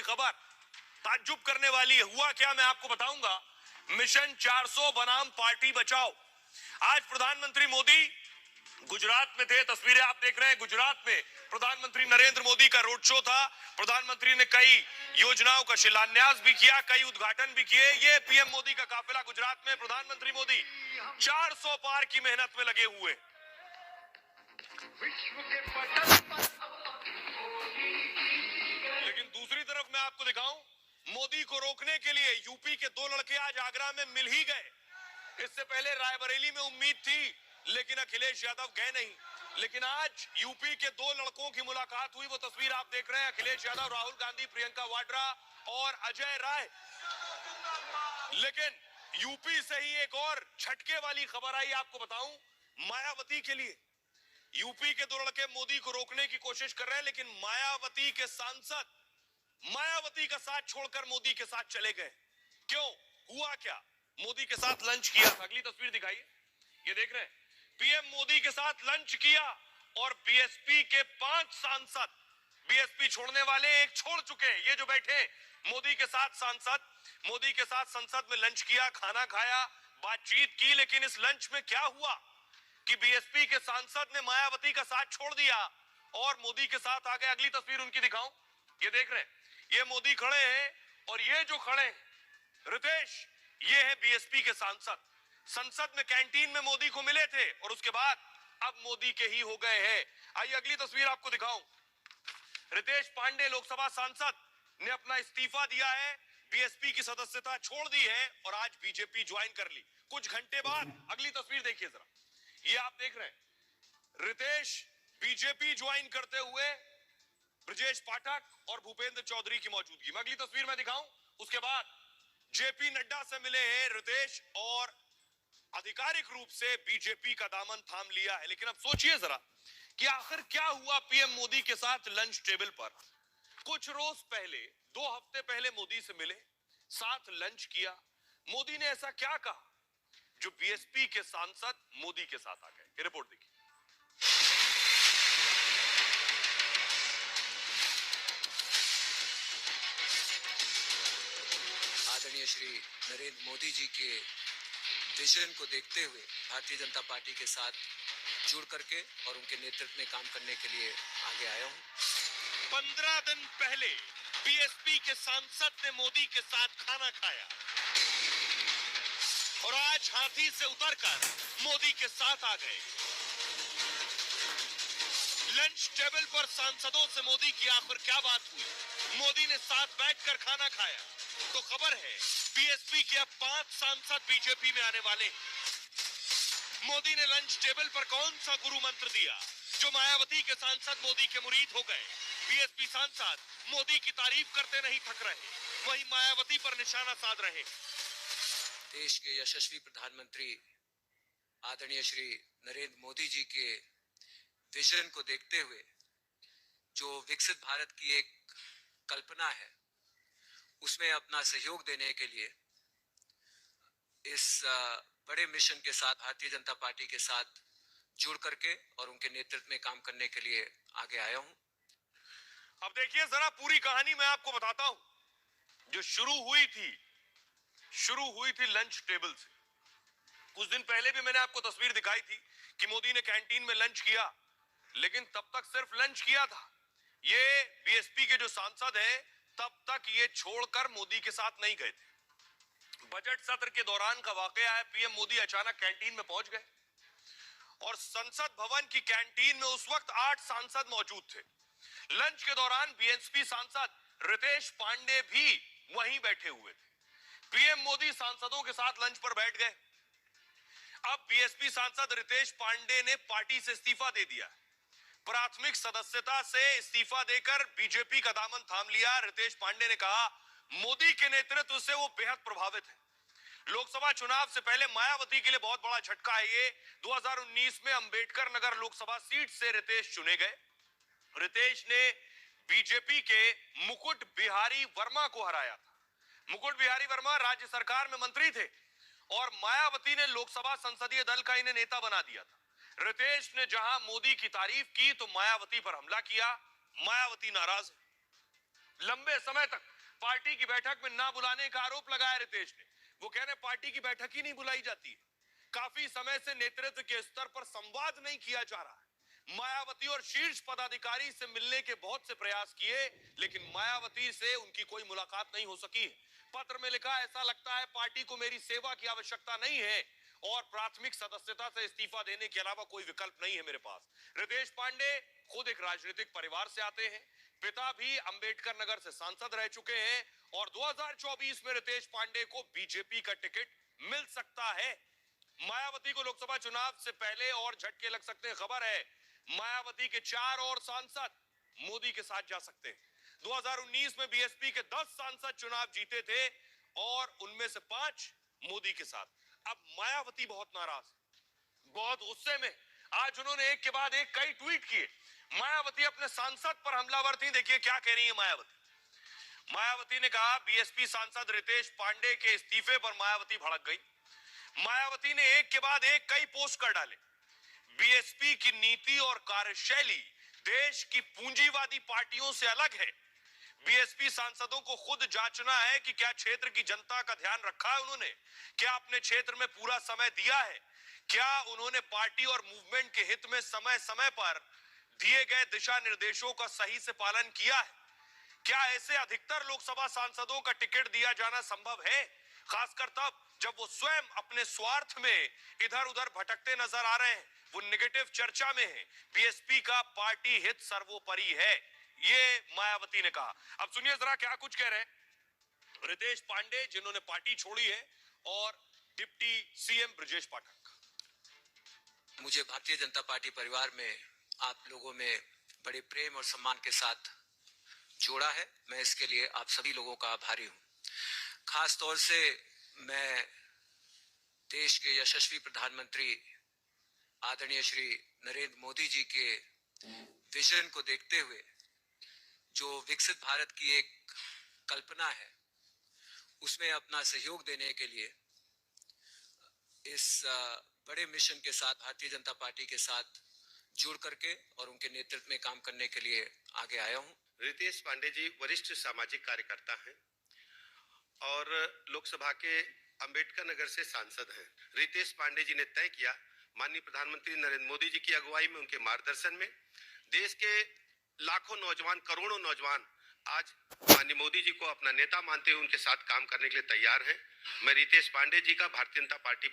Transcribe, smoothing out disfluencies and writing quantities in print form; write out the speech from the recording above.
खबर ताज्जुब करने वाली है। हुआ क्या मैं आपको बताऊंगा। मिशन 400 बनाम पार्टी बचाओ। आज प्रधानमंत्री मोदी गुजरात में थे। तस्वीरें आप देख रहे हैं। गुजरात में प्रधानमंत्री नरेंद्र मोदी का रोड शो था। प्रधानमंत्री ने कई योजनाओं का शिलान्यास भी किया, कई उद्घाटन भी किए। ये पीएम मोदी का काफिला गुजरात में। प्रधानमंत्री मोदी 400 पार की मेहनत में लगे हुए। लेकिन दूसरी तरफ मैं आपको दिखाऊं, मोदी को रोकने के लिए यूपी के दो लड़के आज आगरा में मिल ही गए। इससे पहले रायबरेली में उम्मीद थी, लेकिन अखिलेश यादव गए नहीं। लेकिन आज यूपी के दो लड़कों की मुलाकात हुई। वो तस्वीर आप देख रहे हैं। अखिलेश यादव, राहुल गांधी, प्रियंका वाड्रा और अजय राय। लेकिन यूपी से ही एक और झटके वाली खबर आई, आपको बताऊं, मायावती के लिए। यूपी के दो लड़के मोदी को रोकने की कोशिश कर रहे हैं, लेकिन मायावती के सांसद मायावती का साथ छोड़कर मोदी के साथ चले गए। क्यों? हुआ क्या? मोदी के साथ लंच किया। अगली तस्वीर दिखाइए। ये देख रहे हैं, पीएम मोदी के साथ लंच किया और बीएसपी के 5 सांसद, बीएसपी छोड़ने वाले एक छोड़ चुके हैं। ये जो बैठे मोदी के साथ सांसद, मोदी के साथ संसद में लंच किया, खाना खाया, बातचीत की। लेकिन इस लंच में क्या हुआ कि बीएसपी के सांसद ने मायावती का साथ छोड़ दिया और मोदी के साथ आ गए। अगली तस्वीर उनकी दिखाऊं। ये देख रहे हैं, ये मोदी खड़े हैं और ये जो खड़े हैं रितेश, ये है बीएसपी के सांसद। संसद में कैंटीन में मोदी को मिले थे और उसके बाद अब मोदी के ही हो गए हैं। आइए अगली तस्वीर आपको दिखाऊं। रितेश पांडे लोकसभा सांसद ने अपना इस्तीफा दिया है, बीएसपी की सदस्यता छोड़ दी है और आज बीजेपी ज्वाइन कर ली कुछ घंटे बाद। अगली तस्वीर देखिए जरा। ये आप देख रहे हैं, रितेश बीजेपी ज्वाइन करते हुए ब्रजेश पाठक और भूपेंद्र चौधरी की मौजूदगी में। अगली तस्वीर में दिखाऊं। उसके बाद जेपी नड्डा से मिले हैं रितेश और आधिकारिक रूप से बीजेपी का दामन थाम लिया है। लेकिन अब सोचिए जरा कि आखिर क्या हुआ पीएम मोदी के साथ लंच टेबल पर। कुछ रोज पहले, 2 हफ्ते पहले मोदी से मिले, साथ लंच किया। मोदी ने ऐसा क्या कहा जो बीएसपी के सांसद मोदी के साथ आ गए? रिपोर्ट देखिए। आदरणीय श्री नरेंद्र मोदी जी के विजन को देखते हुए भारतीय जनता पार्टी के साथ जुड़ करके और उनके नेतृत्व में काम करने के लिए आगे आया हूं। 15 दिन पहले बीएसपी के सांसद ने मोदी के साथ खाना खाया और आज हाथी से उतरकर मोदी के साथ आ गए। लंच टेबल पर सांसदों से मोदी की आखिर क्या बात हुई? मोदी ने साथ बैठकर खाना खाया तो खबर है बीएसपी के अब 5 सांसद बीजेपी में आने वाले। मोदी ने लंच टेबल पर कौन सा गुरु मंत्र दिया जो मायावती के सांसद मोदी के मुरीद हो गए? बीएसपी सांसद मोदी की तारीफ करते नहीं थक रहे, वहीं मायावती पर निशाना साध रहे। देश के यशस्वी प्रधानमंत्री आदरणीय श्री नरेंद्र मोदी जी के विजन को देखते हुए जो विकसित भारत की एक कल्पना है, उसमें अपना सहयोग देने के लिए इस बड़े मिशन के साथ भारतीय जनता पार्टी के साथ जुड़ करके और उनके नेतृत्व में काम करने के लिए आगे आया हूं। अब देखिए जरा पूरी कहानी मैं आपको बताता हूं। जो शुरू हुई थी लंच टेबल से। कुछ दिन पहले भी मैंने आपको तस्वीर दिखाई थी कि मोदी ने कैंटीन में लंच किया, लेकिन तब तक सिर्फ लंच किया था। ये बीएसपी के जो सांसद हैं तब तक ये छोड़कर मोदी के साथ नहीं गए थे। बजट सत्र के दौरान का वाकया है, पीएम मोदी अचानक कैंटीन में पहुंच गए और संसद भवन की कैंटीन में उस वक्त 8 सांसद मौजूद थे। लंच के दौरान बीएसपी सांसद रितेश पांडे भी वहीं बैठे हुए थे। पीएम मोदी सांसदों के साथ लंच पर बैठ गए। अब बीएसपी सांसद रितेश पांडे ने पार्टी से इस्तीफा दे दिया। प्राथमिक सदस्यता से इस्तीफा देकर बीजेपी का दामन थाम लिया। रितेश पांडे ने कहा मोदी के नेतृत्व से वो बेहद प्रभावित है। लोकसभा चुनाव से पहले मायावती के लिए बहुत बड़ा झटका है ये। 2019 में अंबेडकर नगर लोकसभा सीट से रितेश चुने गए। रितेश ने बीजेपी के मुकुट बिहारी वर्मा को हराया था। मुकुट बिहारी वर्मा राज्य सरकार में मंत्री थे और मायावती ने लोकसभा संसदीय दल का इन्हें नेता बना दिया था। रितेश ने जहां मोदी की तारीफ की तो मायावती पर हमला किया। मायावती नाराज है। लंबे समय तक पार्टी की बैठक में ना बुलाने का आरोप लगाया रितेश ने। वो कह रहे पार्टी की बैठक ही नहीं बुलाई जाती है। काफी समय से नेतृत्व के स्तर पर संवाद नहीं किया जा रहा है। मायावती और शीर्ष पदाधिकारी से मिलने के बहुत से प्रयास किए, लेकिन मायावती से उनकी कोई मुलाकात नहीं हो सकी। पत्र में लिखा, ऐसा लगता है पार्टी को मेरी सेवा की आवश्यकता नहीं है और प्राथमिक सदस्यता से इस्तीफा देने के अलावा कोई विकल्प नहीं है मेरे पास। रितेश पांडे खुद एक राजनीतिक परिवार से आते हैं। पिता भी अंबेडकर नगर से सांसद रह चुके हैं और 2024 में रितेश पांडे को बीजेपी का टिकट मिल सकता है। मायावती को लोकसभा चुनाव से पहले और झटके लग सकते हैं। खबर है मायावती के 4 और सांसद मोदी के साथ जा सकते हैं। 2019 में बीएसपी के 10 सांसद चुनाव जीते थे और उनमें से 5 मोदी के साथ। अब मायावती बहुत नाराज, बहुत गुस्से में। आज उन्होंने एक के बाद एक कई ट्वीट किए। मायावती अपने सांसद पर हमलावर थी। देखिए क्या कह रही है मायावती। मायावती ने कहा, बीएसपी सांसद रितेश पांडे के इस्तीफे पर मायावती भड़क गई। मायावती ने एक के बाद एक कई पोस्ट कर डाले। बीएसपी की नीति और कार्यशैली देश की पूंजीवादी पार्टियों से अलग है। बीएसपी सांसदों को खुद जांचना है कि क्या क्षेत्र की जनता का ध्यान रखा है उन्होंने, क्या अपने क्षेत्र में पूरा समय दिया है, क्या उन्होंने पार्टी और मूवमेंट के हित में समय समय पर दिए गए दिशा निर्देशों का सही से पालन किया है। क्या ऐसे अधिकतर लोकसभा सांसदों का टिकट दिया जाना संभव है, खासकर तब जब वो स्वयं अपने स्वार्थ में इधर उधर भटकते नजर आ रहे हैं, वो नेगेटिव चर्चा में है। बीएसपी का पार्टी हित सर्वोपरि है, ये मायावती ने कहा। अब सुनिए जरा क्या कुछ कह रहे हैं रितेश पांडे, जिन्होंने पार्टी छोड़ी है, और डिप्टी सीएम ब्रजेश पाठक। मुझे भारतीय जनता पार्टी परिवार में आप लोगों में बड़े प्रेम और सम्मान के साथ जोड़ा है। मैं इसके लिए आप सभी लोगों का आभारी हूं। खास तौर से मैं देश के यशस्वी प्रधानमंत्री आदरणीय श्री नरेंद्र मोदी जी के विजन को देखते हुए जो विकसित भारत की एक कल्पना है, उसमें अपना सहयोग देने के लिए इस बड़े मिशन के साथ भारतीय जनता पार्टी के साथ जुड़ करके और उनके नेतृत्व में काम करने के लिए आगे आया हूं। रितेश पांडे जी वरिष्ठ सामाजिक कार्यकर्ता हैं और लोकसभा के अंबेडकर नगर से सांसद हैं। रितेश पांडे जी ने तय किया, माननीय प्रधानमंत्री नरेंद्र मोदी जी की अगुवाई में, उनके मार्गदर्शन में, देश के लाखों नौजवान, करोड़ों नौजवान आज माननीय मोदी जी को अपना नेता मानते हुए उनके साथ काम करने के लिए तैयार हैं। मैं रितेश पांडे जी का भारतीय जनता पार्टी